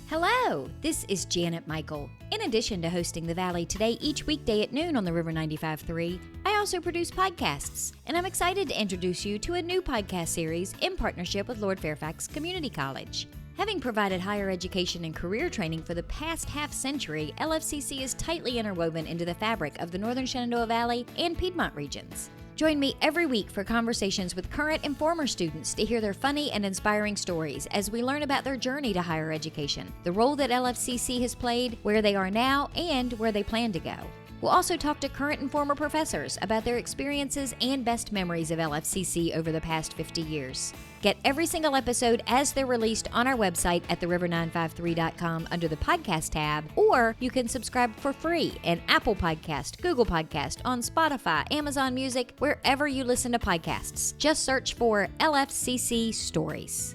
Hello, this is Janet Michael. In addition to hosting The Valley Today each weekday at noon on the River 95.3, I also produce podcasts, and I'm excited to introduce you to a new podcast series in partnership with Lord Fairfax Community College. Having provided higher education and career training for the past half-century, LFCC is tightly interwoven into the fabric of the Northern Shenandoah Valley and Piedmont regions. Join me every week for conversations with current and former students to hear their funny and inspiring stories as we learn about their journey to higher education, the role that LFCC has played, where they are now, and where they plan to go. We'll also talk to current and former professors about their experiences and best memories of LFCC over the past 50 years. Get every single episode as they're released on our website at theriver953.com under the podcast tab, or you can subscribe for free in Apple Podcast, Google Podcast, on Spotify, Amazon Music, wherever you listen to podcasts. Just search for LFCC Stories.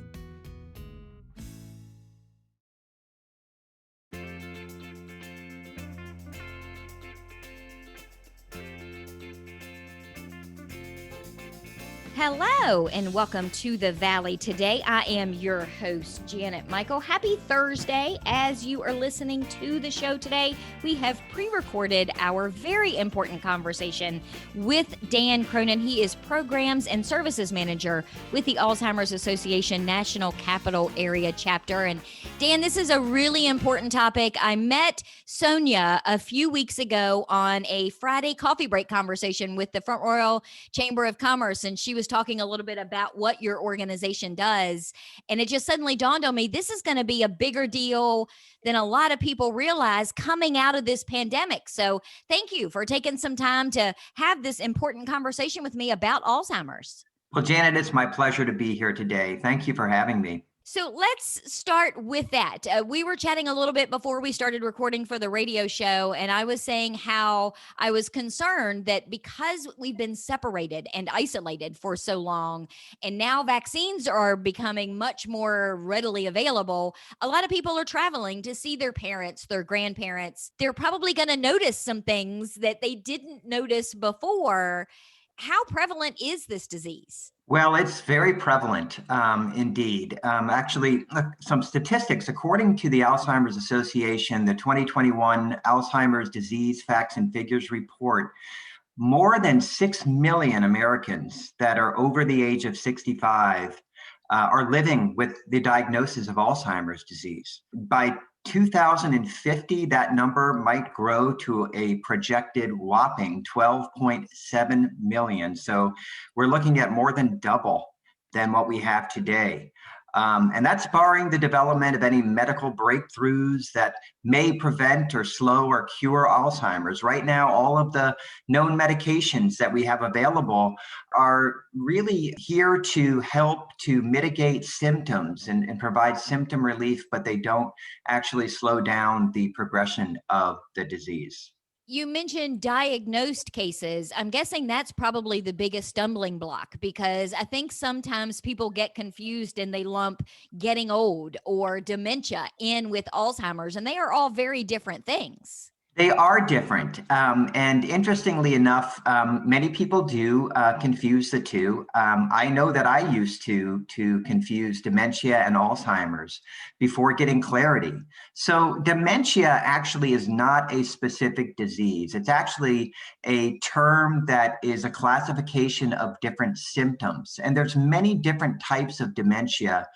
Hello, and welcome to The Valley Today. I am your host, Janet Michael. Happy Thursday. As you are listening to the show today, we have pre-recorded our very important conversation with Dan Cronin. He is Programs and Services Manager with the Alzheimer's Association National Capital Area Chapter. And Dan, this is a really important topic. I met Sonia a few weeks ago on a Friday coffee break conversation with the Front Royal Chamber of Commerce, and she was talking a little bit about what your organization does. And it just suddenly dawned on me, this is going to be a bigger deal than a lot of people realize coming out of this pandemic. So thank you for taking some time to have this important conversation with me about Alzheimer's. Well, Janet, it's my pleasure to be here today. Thank you for having me. So let's start with that. We were chatting a little bit before we started recording for the radio show, and I was saying how I was concerned that because we've been separated and isolated for so long, and now vaccines are becoming much more readily available, a lot of people are traveling to see their parents, their grandparents. They're probably going to notice some things that they didn't notice before. How prevalent is this disease? Well, it's very prevalent indeed. Actually, some statistics. According to the Alzheimer's Association, the 2021 Alzheimer's Disease Facts and Figures report, more than 6 million Americans that are over the age of 65 are living with the diagnosis of Alzheimer's disease. By 2050, that number might grow to a projected whopping 12.7 million. So we're looking at more than double than what we have today. And that's barring the development of any medical breakthroughs that may prevent or slow or cure Alzheimer's. Right now, all of the known medications that we have available are really here to help to mitigate symptoms and provide symptom relief, but they don't actually slow down the progression of the disease. You mentioned diagnosed cases. I'm guessing that's probably the biggest stumbling block, because I think sometimes people get confused and they lump getting old or dementia in with Alzheimer's, and they are all very different things. They are different. And interestingly enough, many people do confuse the two. I know that I used to confuse dementia and Alzheimer's before getting clarity. So dementia actually is not a specific disease. It's actually a term that is a classification of different symptoms. And there's many different types of dementia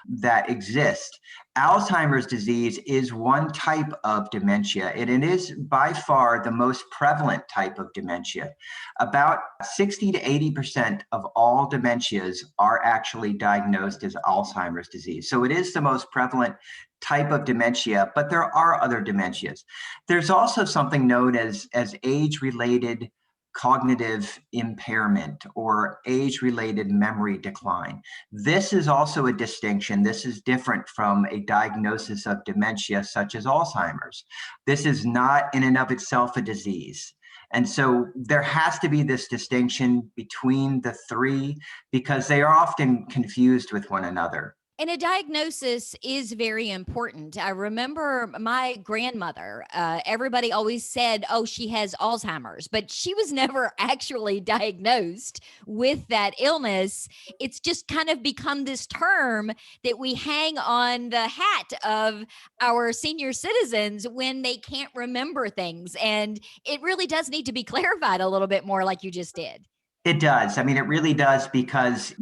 that exist. Alzheimer's disease is one type of dementia, and it is by far the most prevalent type of dementia. About 60 to 80% of all dementias are actually diagnosed as Alzheimer's disease. So it is the most prevalent type of dementia, but there are other dementias. There's also something known as age-related cognitive impairment or age-related memory decline. This is also a distinction. This is different from a diagnosis of dementia such as Alzheimer's. This is not in and of itself a disease. And so there has to be this distinction between the three because they are often confused with one another. And a diagnosis is very important. I remember my grandmother, everybody always said, oh, she has Alzheimer's, but she was never actually diagnosed with that illness. It's just kind of become this term that we hang on the hat of our senior citizens when they can't remember things. And it really does need to be clarified a little bit more, like you just did. It does. I mean, it really does because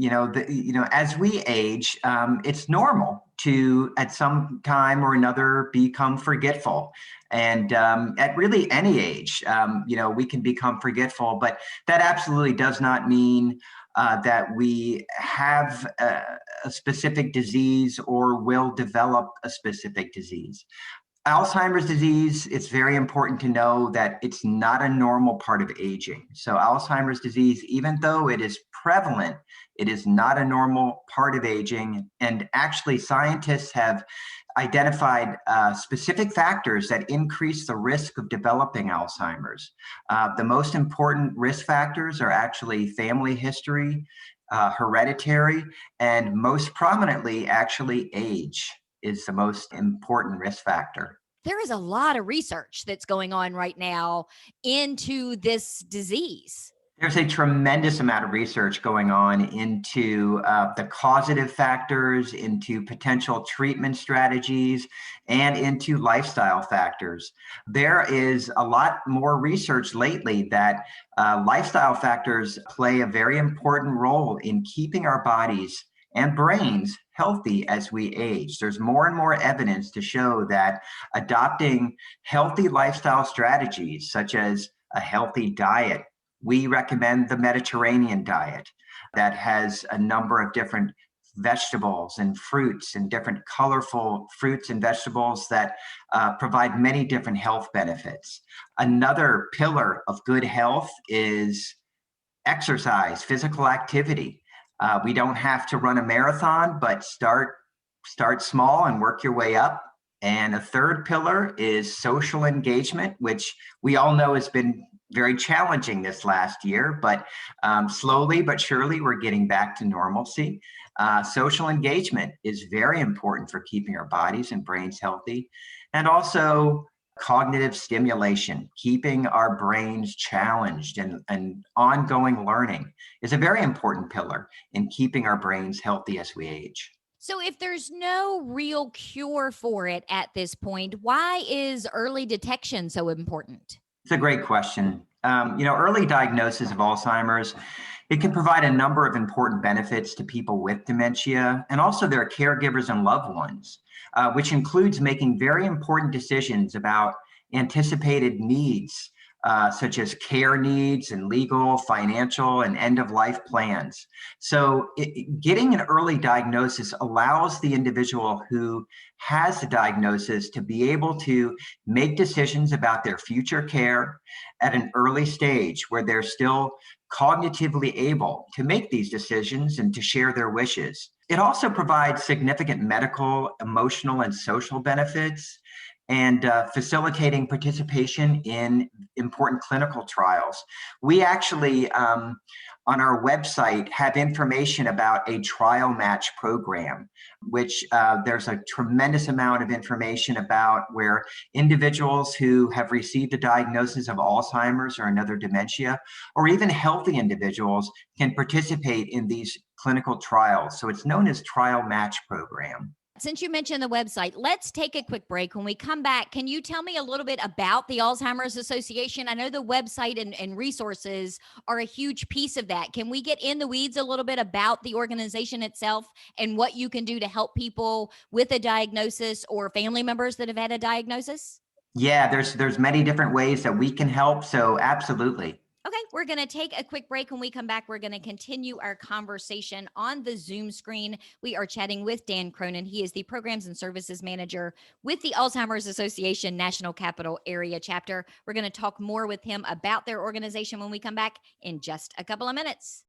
as we age, it's normal to at some time or another become forgetful, and at really any age, we can become forgetful. But that absolutely does not mean that we have a specific disease or will develop a specific disease. Alzheimer's disease, it's very important to know that it's not a normal part of aging. So Alzheimer's disease, even though it is prevalent, it is not a normal part of aging. And actually, scientists have identified specific factors that increase the risk of developing Alzheimer's. The most important risk factors are actually family history, hereditary, and most prominently, actually age is the most important risk factor. There is a lot of research that's going on right now into this disease. There's a tremendous amount of research going on into the causative factors, into potential treatment strategies, and into lifestyle factors. There is a lot more research lately that lifestyle factors play a very important role in keeping our bodies and brains healthy as we age. There's more and more evidence to show that adopting healthy lifestyle strategies, such as a healthy diet, we recommend the Mediterranean diet that has a number of different vegetables and fruits and different colorful fruits and vegetables that provide many different health benefits. Another pillar of good health is exercise, physical activity. We don't have to run a marathon, but start small and work your way up. And a third pillar is social engagement, which we all know has been very challenging this last year, but slowly but surely we're getting back to normalcy. Social engagement is very important for keeping our bodies and brains healthy. And also cognitive stimulation, keeping our brains challenged, and ongoing learning is a very important pillar in keeping our brains healthy as we age. So, if there's no real cure for it at this point, why is early detection so important? It's a great question. Early diagnosis of Alzheimer's, it can provide a number of important benefits to people with dementia and also their caregivers and loved ones, which includes making very important decisions about anticipated needs, such as care needs and legal, financial, and end-of-life plans. So getting an early diagnosis allows the individual who has the diagnosis to be able to make decisions about their future care at an early stage where they're still cognitively able to make these decisions and to share their wishes. It also provides significant medical, emotional, and social benefits, and facilitating participation in important clinical trials. We actually, on our website, have information about a trial match program, which there's a tremendous amount of information about where individuals who have received a diagnosis of Alzheimer's or another dementia, or even healthy individuals, can participate in these clinical trials. So it's known as Trial Match Program. Since you mentioned the website, let's take a quick break. When we come back, can you tell me a little bit about the Alzheimer's Association? I know the website and resources are a huge piece of that. Can we get in the weeds a little bit about the organization itself and what you can do to help people with a diagnosis or family members that have had a diagnosis? Yeah, there's many different ways that we can help. So absolutely. Okay, we're going to take a quick break. When we come back, we're going to continue our conversation on the Zoom screen. We are chatting with Dan Cronin. He is the Programs and Services Manager with the Alzheimer's Association National Capital Area Chapter. We're going to talk more with him about their organization when we come back in just a couple of minutes.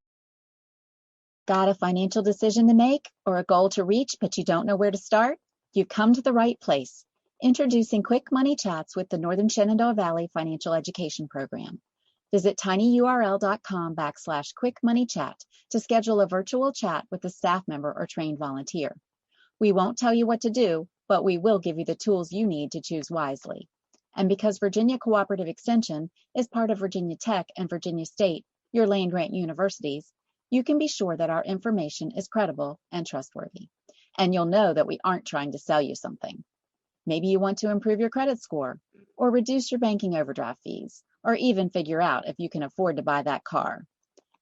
Got a financial decision to make or a goal to reach, but you don't know where to start? You've come to the right place. Introducing Quick Money Chats with the Northern Shenandoah Valley Financial Education Program. Visit tinyurl.com/quickmoneychat to schedule a virtual chat with a staff member or trained volunteer. We won't tell you what to do, but we will give you the tools you need to choose wisely. And because Virginia Cooperative Extension is part of Virginia Tech and Virginia State, your land-grant universities, you can be sure that our information is credible and trustworthy. And you'll know that we aren't trying to sell you something. Maybe you want to improve your credit score, or reduce your banking overdraft fees, or even figure out if you can afford to buy that car.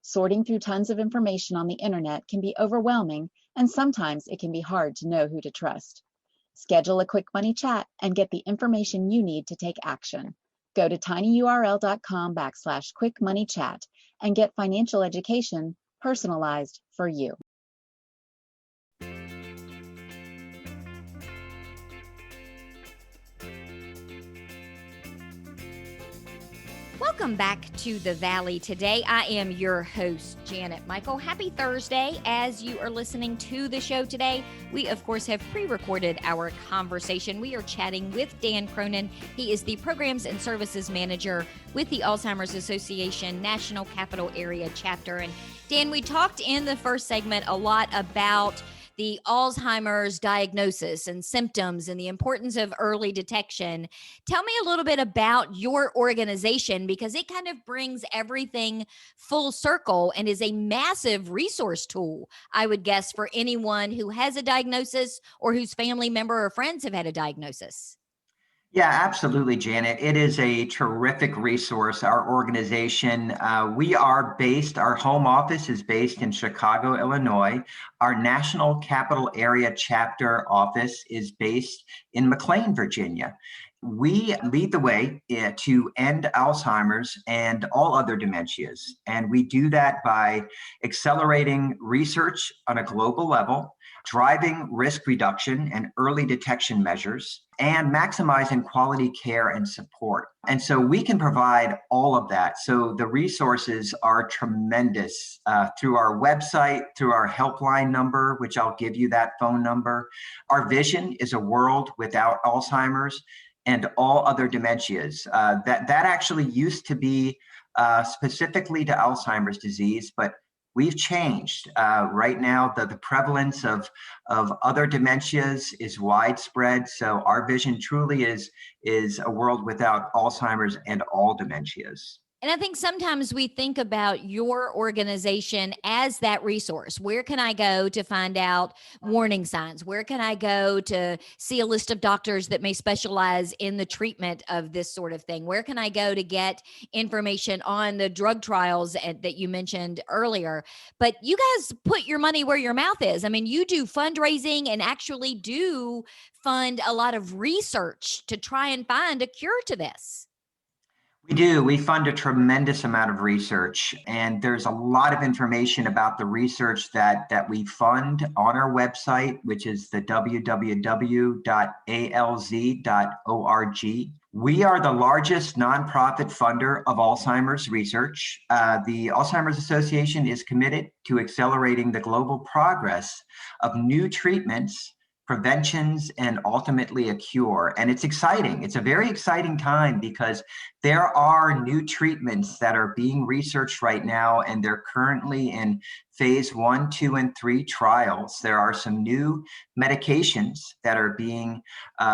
Sorting through tons of information on the internet can be overwhelming, and sometimes it can be hard to know who to trust. Schedule a quick money chat and get the information you need to take action. Go to tinyurl.com/quickmoneychat and get financial education personalized for you. Welcome back to the Valley today. I am your host, Janet Michael. Happy Thursday. As you are listening to the show today, we, of course, have pre-recorded our conversation. We are chatting with Dan Cronin. He is the Programs and Services Manager with the Alzheimer's Association National Capital Area Chapter. And Dan, we talked in the first segment a lot about the Alzheimer's diagnosis and symptoms and the importance of early detection. Tell me a little bit about your organization, because it kind of brings everything full circle and is a massive resource tool, I would guess, for anyone who has a diagnosis or whose family member or friends have had a diagnosis. Yeah, absolutely, Janet. It is a terrific resource. Our organization, our home office is based in Chicago, Illinois. Our National Capital Area Chapter office is based in McLean, Virginia. We lead the way to end Alzheimer's and all other dementias. And we do that by accelerating research on a global level, driving risk reduction and early detection measures, and maximizing quality care and support. And so we can provide all of that. So the resources are tremendous through our website, through our helpline number, which I'll give you that phone number. Our vision is a world without Alzheimer's and all other dementias. That actually used to be specifically to Alzheimer's disease, but we've changed. Right now, the prevalence of other dementias is widespread. So our vision truly is a world without Alzheimer's and all dementias. And I think sometimes we think about your organization as that resource. Where can I go to find out warning signs? Where can I go to see a list of doctors that may specialize in the treatment of this sort of thing? Where can I go to get information on the drug trials that you mentioned earlier? But you guys put your money where your mouth is. I mean, you do fundraising and actually do fund a lot of research to try and find a cure to this. We do. We fund a tremendous amount of research, and there's a lot of information about the research that we fund on our website, which is the www.alz.org. We are the largest nonprofit funder of Alzheimer's research. The Alzheimer's Association is committed to accelerating the global progress of new treatments, preventions, and ultimately a cure. And it's exciting. It's a very exciting time because there are new treatments that are being researched right now, and they're currently in phase 1, 2, and 3 trials. There are some new medications that are being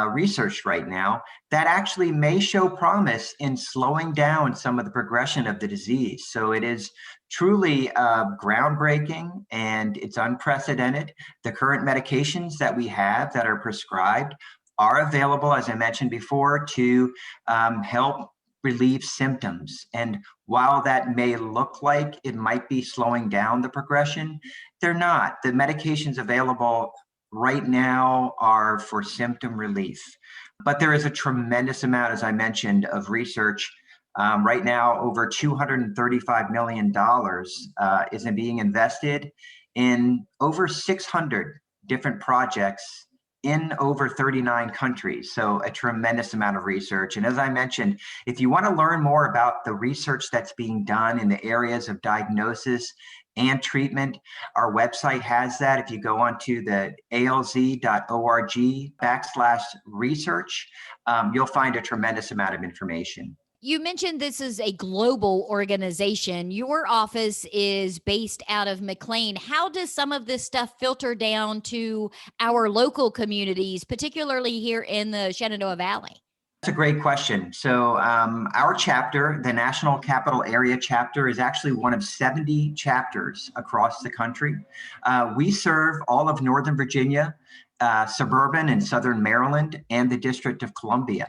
researched right now that actually may show promise in slowing down some of the progression of the disease. So it is truly groundbreaking, and it's unprecedented. The current medications that we have that are prescribed are available, as I mentioned before, to help relieve symptoms. And while that may look like it might be slowing down the progression, they're not. The medications available right now are for symptom relief. But there is a tremendous amount, as I mentioned, of research. Right now, over $235 million is being invested in over 600 different projects in over 39 countries. So a tremendous amount of research. And as I mentioned, if you want to learn more about the research that's being done in the areas of diagnosis and treatment, our website has that. If you go onto the alz.org/research, you'll find a tremendous amount of information. You mentioned this is a global organization. Your office is based out of McLean. How does some of this stuff filter down to our local communities, particularly here in the Shenandoah Valley? That's a great question. So our chapter, the National Capital Area chapter, is actually one of 70 chapters across the country. We serve all of Northern Virginia, suburban and Southern Maryland, and the District of Columbia.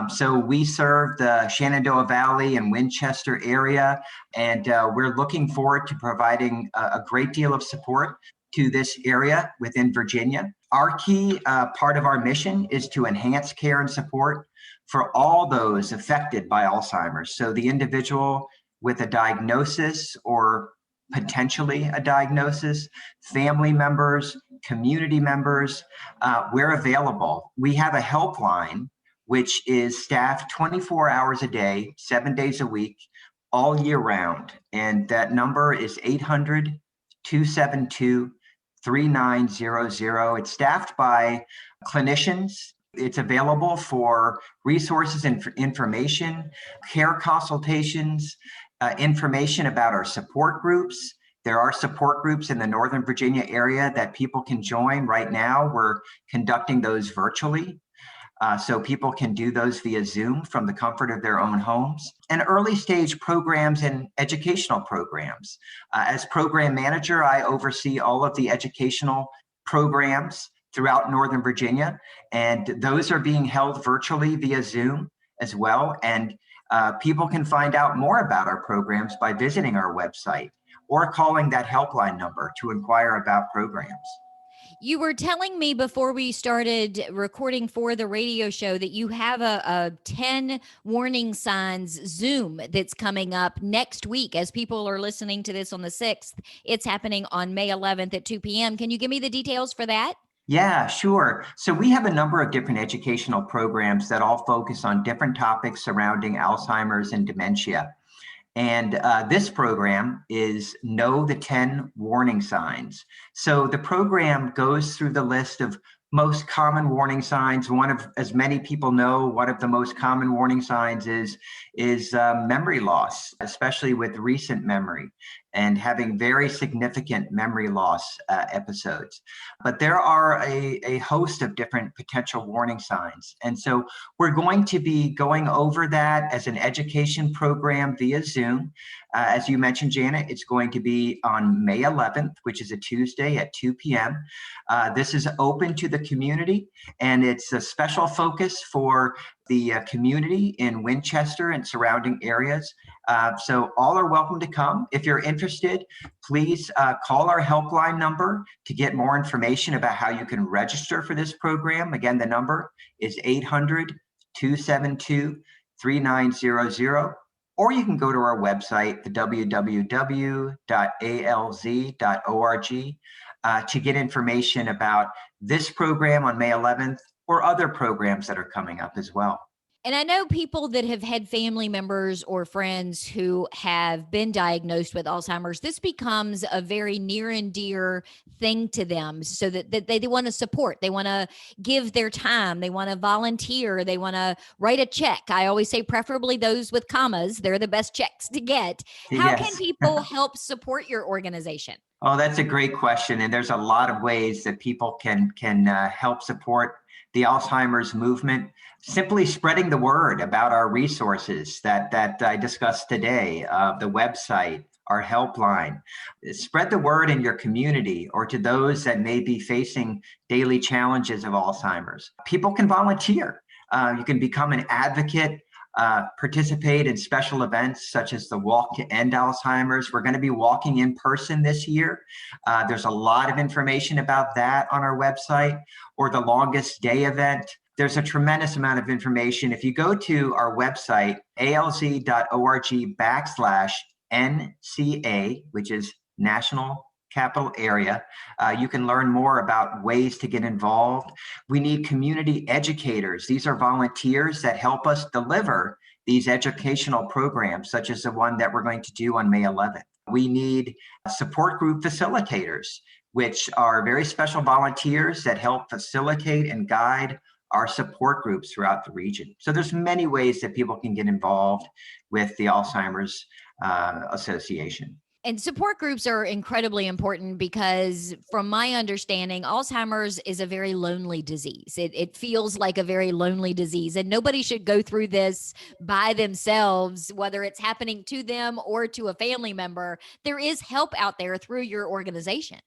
So we serve the Shenandoah Valley and Winchester area, and we're looking forward to providing a great deal of support to this area within Virginia. Our key part of our mission is to enhance care and support for all those affected by Alzheimer's. So the individual with a diagnosis or potentially a diagnosis, family members, community members, we're available. We have a helpline which is staffed 24 hours a day, 7 days a week, all year round. And that number is 800-272-3900. It's staffed by clinicians. It's available for resources and for information, care consultations, information about our support groups. There are support groups in the Northern Virginia area that people can join. Right now, we're conducting those virtually. So people can do those via Zoom from the comfort of their own homes. And early stage programs and educational programs. As program manager, I oversee all of the educational programs throughout Northern Virginia, and those are being held virtually via Zoom as well. And people can find out more about our programs by visiting our website or calling that helpline number to inquire about programs. You were telling me before we started recording for the radio show that you have a 10 warning signs Zoom that's coming up next week. As people are listening to this on the 6th, it's happening on May 11th at 2 p.m. Can you give me the details for that? Yeah, sure. So we have a number of different educational programs that all focus on different topics surrounding Alzheimer's and dementia. And this program is Know the 10 Warning Signs. So the program goes through the list of most common warning signs. One of, as many people know, one of the most common warning signs is memory loss, especially with recent memory and having very significant memory loss episodes. But there are a host of different potential warning signs. And so we're going to be going over that as an education program via Zoom. As you mentioned, Janet, it's going to be on May 11th, which is a Tuesday at 2 p.m. This is open to the community, and it's a special focus for the community in Winchester and surrounding areas. So all are welcome to come. If you're interested, please call our helpline number to get more information about how you can register for this program. Again, the number is 800-272-3900. Or you can go to our website, the www.alz.org, to get information about this program on May 11th or other programs that are coming up as well. And I know people that have had family members or friends who have been diagnosed with Alzheimer's. This becomes a very near and dear thing to them, so that they want to support. They want to give their time. They want to volunteer. They want to write a check. I always say preferably those with commas. They're the best checks to get. How Yes. can people help support your organization? Oh, that's a great question. And there's a lot of ways that people can help support the Alzheimer's movement. Simply spreading the word about our resources that I discussed today, the website, our helpline. Spread the word in your community or to those that may be facing daily challenges of Alzheimer's. People can volunteer. You can become an advocate, participate in special events such as the Walk to End Alzheimer's. We're going to be walking in person this year. There's a lot of information about that on our website, or the Longest Day event. There's a tremendous amount of information. If you go to our website, alz.org/NCA, which is National Capital Area, you can learn more about ways to get involved. We need community educators. These are volunteers that help us deliver these educational programs, such as the one that we're going to do on May 11th. We need support group facilitators, which are very special volunteers that help facilitate and guide our support groups throughout the region. So there's many ways that people can get involved with the Alzheimer's Association. And support groups are incredibly important because, from my understanding, Alzheimer's is a very lonely disease. It feels like a very lonely disease, and nobody should go through this by themselves, whether it's happening to them or to a family member. There is help out there through your organization.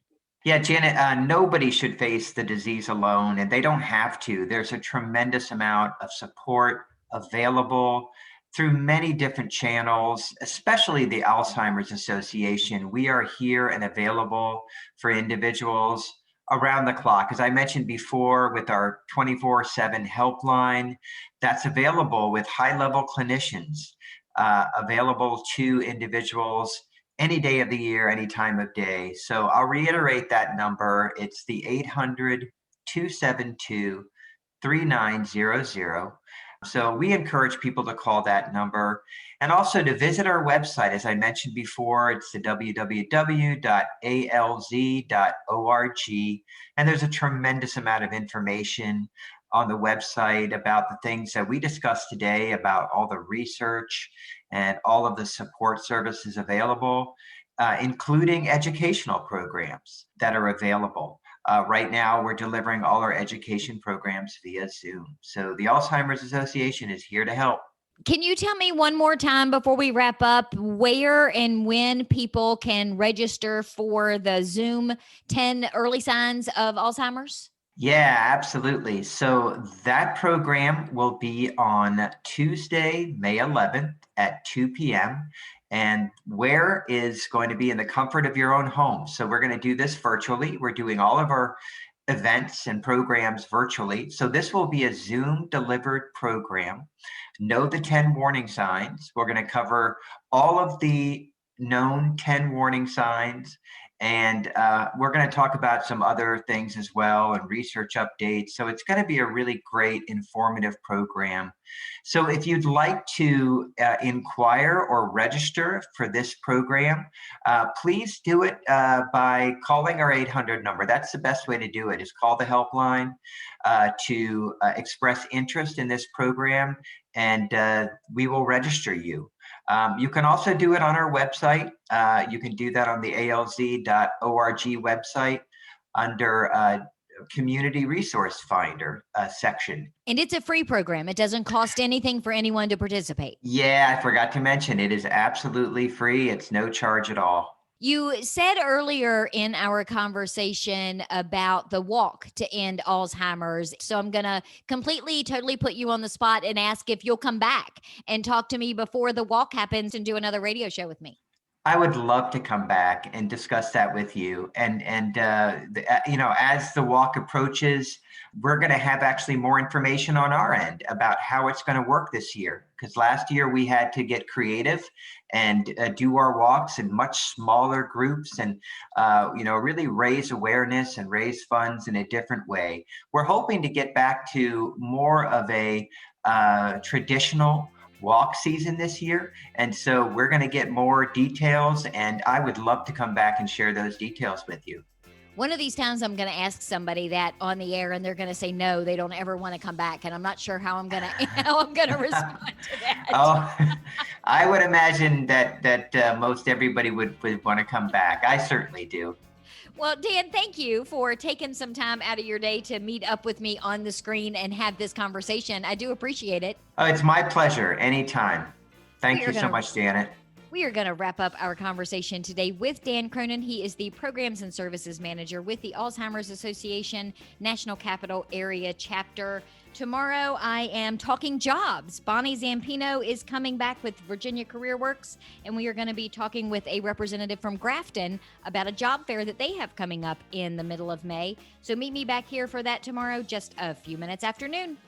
Yeah, Janet, nobody should face the disease alone, and they don't have to. There's a tremendous amount of support available through many different channels, especially the Alzheimer's Association. We are here and available for individuals around the clock. As I mentioned before, with our 24/7 helpline, that's available with high-level clinicians, available to individuals any day of the year, any time of day. So I'll reiterate that number. It's the 800-272-3900. So we encourage people to call that number and also to visit our website. As I mentioned before, it's the www.alz.org. And there's a tremendous amount of information on the website about the things that we discussed today, about all the research and all of the support services available, including educational programs that are available. Right now, we're delivering all our education programs via Zoom. So the Alzheimer's Association is here to help. Can you tell me one more time before we wrap up where and when people can register for the Zoom 10 early signs of Alzheimer's? Yeah, absolutely. So that program will be on Tuesday, May 11th at 2 p.m. And where is going to be in the comfort of your own home. So we're going to do this virtually. We're doing all of our events and programs virtually. So this will be a Zoom delivered program. Know the 10 warning signs. We're going to cover all of the known 10 warning signs. And we're going to talk about some other things as well and research updates. So it's going to be a really great informative program. So if you'd like to inquire or register for this program, please do it by calling our 800 number. That's the best way to do it, is call the helpline to express interest in this program, and we will register you. You can also do it on our website. You can do that on the alz.org website under Community Resource Finder section. And it's a free program. It doesn't cost anything for anyone to participate. Yeah, I forgot to mention, it is absolutely free. It's no charge at all. You said earlier in our conversation about the walk to end Alzheimer's. So I'm going to totally put you on the spot and ask if you'll come back and talk to me before the walk happens and do another radio show with me. I would love to come back and discuss that with you. And as the walk approaches, we're going to have actually more information on our end about how it's going to work this year. Because last year we had to get creative and do our walks in much smaller groups and, really raise awareness and raise funds in a different way. We're hoping to get back to more of a traditional walk season this year. And so we're going to get more details, and I would love to come back and share those details with you. One of these times I'm going to ask somebody that on the air, and they're going to say no, they don't ever want to come back, and I'm not sure how I'm going to respond to that. Oh, I would imagine that most everybody would want to come back. I certainly do. Well, Dan, thank you for taking some time out of your day to meet up with me on the screen and have this conversation. I do appreciate it. Oh, it's my pleasure. Anytime. Thank you so much, Janet. We are going to wrap up our conversation today with Dan Cronin. He is the Programs and Services Manager with the Alzheimer's Association National Capital Area Chapter. Tomorrow, I am talking jobs. Bonnie Zampino is coming back with Virginia Career Works, and we are going to be talking with a representative from Grafton about a job fair that they have coming up in the middle of May. So meet me back here for that tomorrow, just a few minutes after noon.